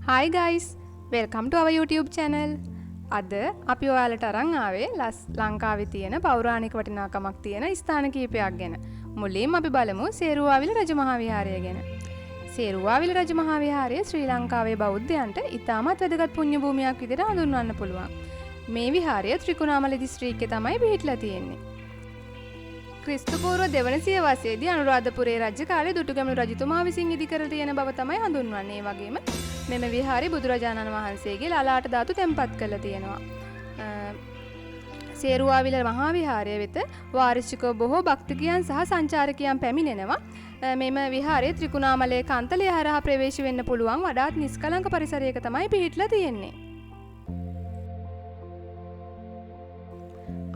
Hi guys, welcome to our YouTube channel. අද අපි ඔයාලට අරන් ආවේ ලංකාවේ තියෙන පෞරාණික වටිනාකමක් තියෙන ස්ථාන කීපයක් ගැන. මුලින්ම අපි බලමු සේරුවාවිල රජමහා විහාරය ගැන. සේරුවාවිල රජමහා විහාරය ශ්‍රී ලංකාවේ බෞද්ධයන්ට ඉතාමත් වැදගත් පුණ්‍ය භූමියක් විදිහට හඳුන්වන්න පුළුවන්. මේ විහාරය ත්‍රිකුණාමලයි දිස්ත්‍රික්කයේ තමයි පිහිටලා තියෙන්නේ. ක්‍රිස්තු පූර්ව දෙවන සියවසේදී අනුරාධපුරයේ රජ කාලේ දුටුගැමුණු රජතුමා විසින් ඉදි කර තියෙන බව තමයි හඳුන්වන්නේ. ඒ වගේම මෙම විහාරේ බුදුරජාණන් වහන්සේගේ ලලාට ධාතු තැන්පත් කරලා තියෙනවා. සේරුවාවිල මහා විහාරය වෙත වාර්ෂිකව බොහෝ භක්තිකයන් සහ සංචාරකයන් පැමිණෙනවා. මෙම විහාරයේ ත්‍රිකුණාමලයේ කන්තලය හරහා ප්‍රවේශ වෙන්න පුළුවන් වඩාත් නිස්කලංක පරිසරයක තමයි පිහිටලා තියෙන්නේ.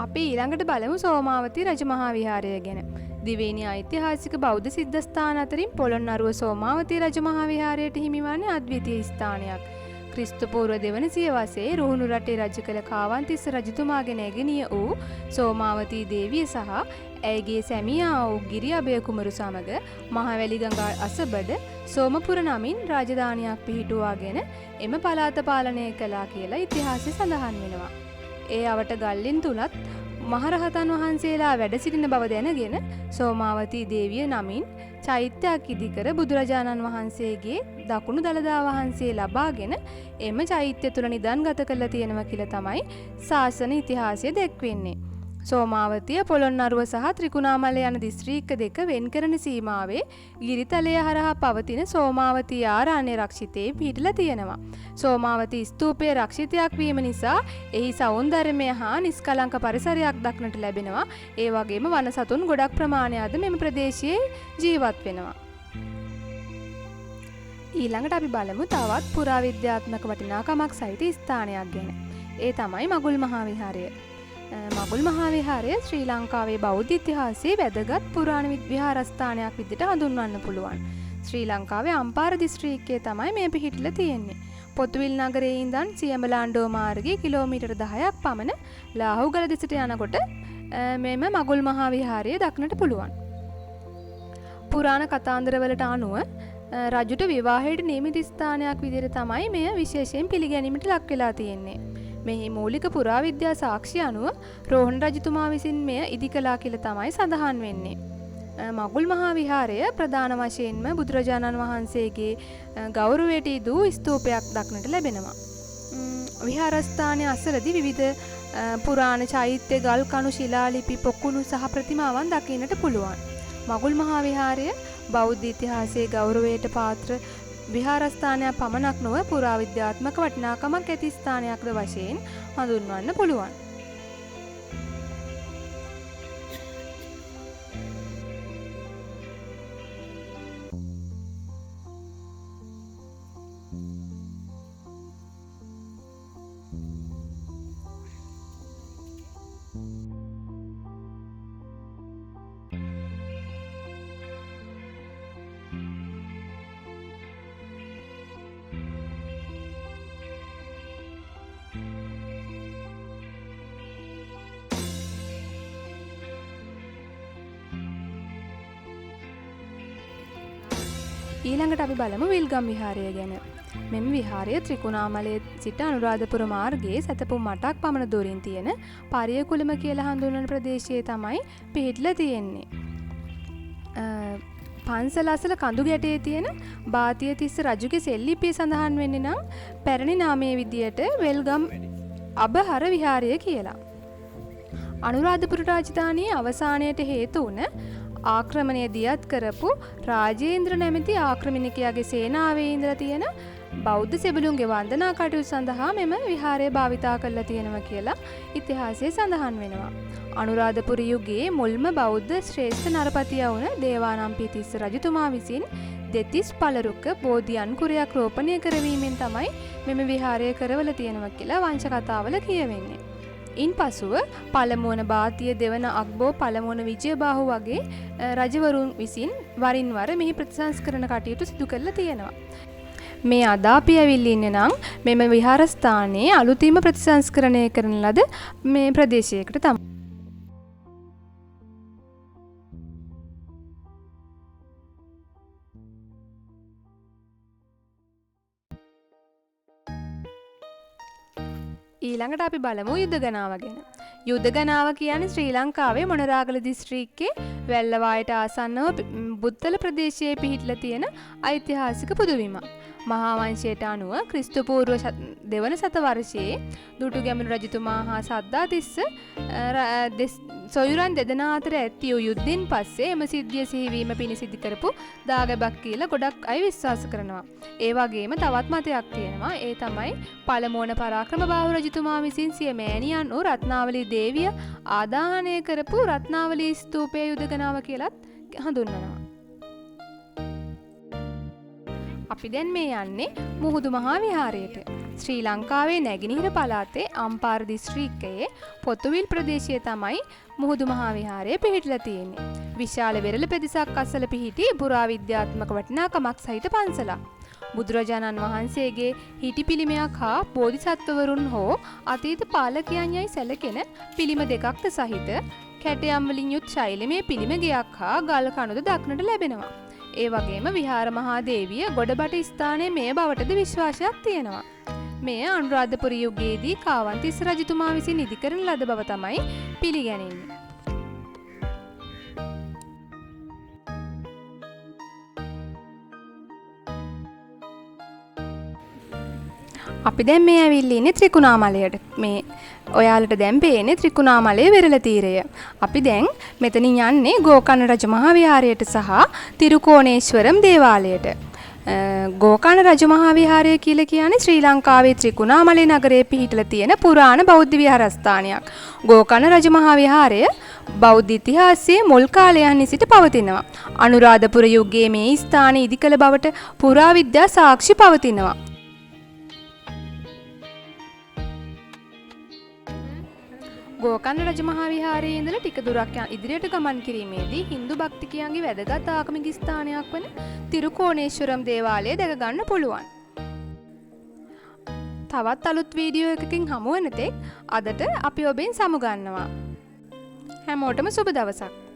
අපි ඊළඟට බලමු සෝමාවතී රජමහා විහාරය ගැන. දිවයිනේ ඓතිහාසික බෞද්ධ සිද්ධස්ථාන අතරින් පොළොන්නරුව සෝමාවතී රජමහා විහාරයට හිමිවන්නේ අද්විතීය ස්ථානයක්. ක්‍රිස්තු පූර්ව දෙවන සියවසේ රුහුණු රටේ රජ කළ කාවන්තිස්ස රජතුමාගේ නැගණිය වූ සෝමාවතී දේවිය සහ ඇයගේ සැමියා වූ ගිරිඅභය කුමරු සමග මහවැලි ගඟ අසබඩ සෝමපුර නමින් රාජධානියක් පිහිටුවාගෙන එම පළාත පාලනය කළා කියලා ඉතිහාසයේ සඳහන් වෙනවා. ඒ අවට ගල්ලින් තුලත් මහරහතන් වහන්සේලා වැඩ සිටින බව දැනගෙන සෝමාවතී දේවිය නමින් චෛත්‍යයක් ඉදිකර බුදුරජාණන් වහන්සේගේ දකුණු දළදා වහන්සේ ලබාගෙන එම චෛත්‍ය තුල නිදන්ගත කරලා තියෙනවා කියලා තමයි ශාසන ඉතිහාසය දැක්වෙන්නේ. සෝමාවතිය පොළොන්නරුව සහ ත්‍රිකුණාමලය යන දිස්ත්‍රික්ක දෙක වෙන් කරන සීමාවේ ගිරිතලය හරහා පවතින සෝමාවතී ආරණ්‍ය රක්ෂිතයේ පිහිටලා තියෙනවා. සෝමාවතී ස්තූපය රක්ෂිතයක් වීම නිසා එහි සෞන්දර්යමය හා නිස්කලංක පරිසරයක් දක්නට ලැබෙනවා. ඒ වගේම වනසතුන් ගොඩක් ප්‍රමාණයක්ද මෙම ප්‍රදේශයේ ජීවත් වෙනවා. ඊළඟට අපි බලමු තවත් පුරාවිද්‍යාත්මක වටිනාකමක් සහිත ස්ථානයක් ගැන. ඒ තමයි මගුල් මහා විහාරය. මගුල් මහා විහාරය ශ්‍රී ලංකාවේ බෞද්ධ ඉතිහාසයේ වැදගත් පුරාණ විහාරස්ථානයක් විදිහට හඳුන්වන්න පුළුවන්. ශ්‍රී ලංකාවේ අම්පාර දිස්ත්‍රික්කයේ තමයි මේ පිහිටලා තියෙන්නේ. පොතුවිල් නගරයේ ඉඳන් සියඹලාන්ඩෝ මාර්ගයේ කිලෝමීටර් 10ක් පමණ ලාහුගල දෙසට යනකොට මෙම මගුල් මහා විහාරය දක්නට පුළුවන්. පුරාණ කතාන්දරවලට අනුව රජුට විවාහයට නියමිත ස්ථානයක් විදිහට තමයි මෙය විශේෂයෙන් පිළිගැනීමට ලක් වෙලා තියෙන්නේ. මෙහි මූලික පුරාවිද්‍යා සාක්ෂි අනුව රෝහණ රජතුමා විසින් මෙය ඉදි කළා කියලා තමයි සඳහන් වෙන්නේ. මගුල් මහා විහාරය ප්‍රධාන වශයෙන්ම බුදුරජාණන් වහන්සේගේ ගෞරවයට ඉදූ ස්තූපයක් දක්නට ලැබෙනවා. විහාරස්ථානයේ අසලදී විවිධ පුරාණ චෛත්‍ය ගල් කණු ශිලාලිපි පොකුණු සහ ප්‍රතිමාවන් දකින්නට පුළුවන්. මගුල් මහා විහාරය බෞද්ධ ඉතිහාසයේ ගෞරවයට පාත්‍ර විහාරස්ථානයක් පමණක් නොව පුරාවිද්‍යාත්මක වටිනාකමක් ඇති ස්ථානයක්ද වශයෙන් හඳුන්වන්න පුළුවන්. ඊළඟට අපි බලමු විල්ගම් විහාරය ගැන. මෙම විහාරය ත්‍රිකුණාමලයේ සිට අනුරාධපුර මාර්ගයේ සැතපුම් 8ක් පමණ දුරින් තියෙන පරියකුලම කියලා හඳුන්වන ප්‍රදේශයේ තමයි පිහිටලා තියෙන්නේ. පන්සල අසල කඳු ගැටේ තියෙන බාතිය තිස්ස රජුගේ සෙල්ලිපිය සඳහන් වෙන්නේ නම් පැරණි නාමයේ විදියට වෙල්ගම් අබහර විහාරය කියලා. අනුරාධපුර රාජධානියේ අවසානයට හේතු වුණ ආක්‍රමණය දියත් කරපු රාජේන්ද්‍ර නැමැති ආක්‍රමණිකයාගේ සේනාවේ ඉඳලා තියෙන බෞද්ධ සෙබළුන්ගේ වන්දනා කටයුතු සඳහා මෙම විහාරය භාවිතා කරලා තියෙනවා කියලා ඉතිහාසයේ සඳහන් වෙනවා. අනුරාධපුර යුගයේ මුල්ම බෞද්ධ ශ්‍රේෂ්ඨ නරපතියා වුණ දේවානම්පිය තිස්ස රජතුමා විසින් දෙතිස් පළරුක බෝධි අංකුරයක් රෝපණය කරවීමෙන් තමයි මෙම විහාරය කරවලා තියෙනවා කියලා වංශ කතාවල කියවෙන්නේ. ඉන් පසුව පළමුවන බාතිය දෙවන අක්බෝ පළමුවන විජයබාහු වගේ රජවරුන් විසින් වරින් වර මෙහි ප්‍රතිසංස්කරණ කටයුතු සිදු කරලා තියෙනවා. මේ අද අපි ඇවිල්ලා ඉන්නේ නම් මෙම විහාරස්ථානයේ අලුතින්ම ප්‍රතිසංස්කරණය කරන ලද මේ ප්‍රදේශයකට තමයි. ඊළඟට අපි බලමු යුදගනාව ගැන. යුදගනාව කියන්නේ ශ්‍රී ලංකාවේ මොනරාගල දිස්ත්‍රික්කයේ වැල්ලවායට ආසන්නව බුත්තල ප්‍රදේශයේ පිහිටලා තියෙන ඓතිහාසික පුදබිමක්. මහා වංශයට අනුව ක්‍රිස්තු පූර්ව දෙවන සතවර්ෂයේ දුටුගැමුණු රජතුමා හා සද්ධාතිස්ස සොයුරන් දෙදෙනා අතර ඇති වූ යුද්ධෙන් පස්සේ එම සිද්ධිය සිහිවීම පිණිස ඉදි කරපු දාගැබක් කියලා ගොඩක් අය විශ්වාස කරනවා. ඒ වගේම තවත් මතයක් තියෙනවා. ඒ තමයි පළමුවන පරාක්‍රම බාහු රජතුමා විසින් සිය මෑණියන් වූ රත්නාවලී දේවිය ආදාහනය කරපු රත්නාවලී ස්තූපය යුදගනාව කියලත් හඳුන්වනවා. අපි දැන් මේ යන්නේ මුහුදු මහා විහාරයට. ශ්‍රී ලංකාවේ නැගෙනහිර පළාතේ අම්පාර දිස්ත්‍රික්කයේ පොතුවිල් ප්‍රදේශයේ තමයි මුහුදු මහා විහාරය පිහිටලා තියෙන්නේ. විශාල වෙරළ පෙදෙසක් අසල පිහිටි පුරාවිද්‍යාත්මක වටිනාකමක් සහිත පන්සලක්. බුදුරජාණන් වහන්සේගේ හිටි පිළිමයක් හා බෝධිසත්වවරුන් හෝ අතීත පාලකයන් යයි සැලකෙන පිළිම දෙකක්ද සහිත කැටයම් වලින් යුත් ශෛලමය පිළිම ගෙයක් හා ගල් කණුද දක්නට ලැබෙනවා. ඒ වගේම විහාර මහා දේවිය ගොඩබට ස්ථානයේ මේ බවටද විශ්වාසයක් තියෙනවා. මෙය අනුරාධපුර යුගයේදී කාවන්තිස්ස රජතුමා විසින් ඉදි කරන ලද බව තමයි පිළිගැනෙන්නේ. අපි දැන් මේ ඇවිල්ලා ඉන්නේ ත්‍රිකුණාමලයට. මේ ඔයාලට දැන් පේන්නේ ත්‍රිකුණාමලයේ වෙරළ තීරය. අපි දැන් මෙතනින් යන්නේ ගෝකර්ණ රජමහා විහාරයට සහ තිරුකෝණේශ්වරම් දේවාලයට. ගෝකර්ණ රජමහා විහාරය කියලා කියන්නේ ශ්‍රී ලංකාවේ ත්‍රිකුණාමලය නගරයේ පිහිටලා තියෙන පුරාණ බෞද්ධ විහාරස්ථානයක්. ගෝකර්ණ රජමහා විහාරය බෞද්ධ ඉතිහාසයේ මුල් කාලයන් සිට පවතිනවා. අනුරාධපුර යුගයේ මේ ස්ථානය ඉදි කළ බවට පුරාවිද්‍යා සාක්ෂි පවතිනවා. ගෝකර්ණ රජමහා විහාරයේ ඉඳලා ටික දුරක් ඉදිරියට ගමන් කිරීමේදී Hindu භක්තිකයන්ගේ වැදගත් ආගමික ස්ථානයක් වන තිරුකෝණේශ්වරම් දේවාලය දැක ගන්න පුළුවන්. තවත් අලුත් වීඩියෝ එකකින් හමු වෙන තෙක් අදට අපි ඔබෙන් සමුගන්නවා. හැමෝටම සුබ දවසක්.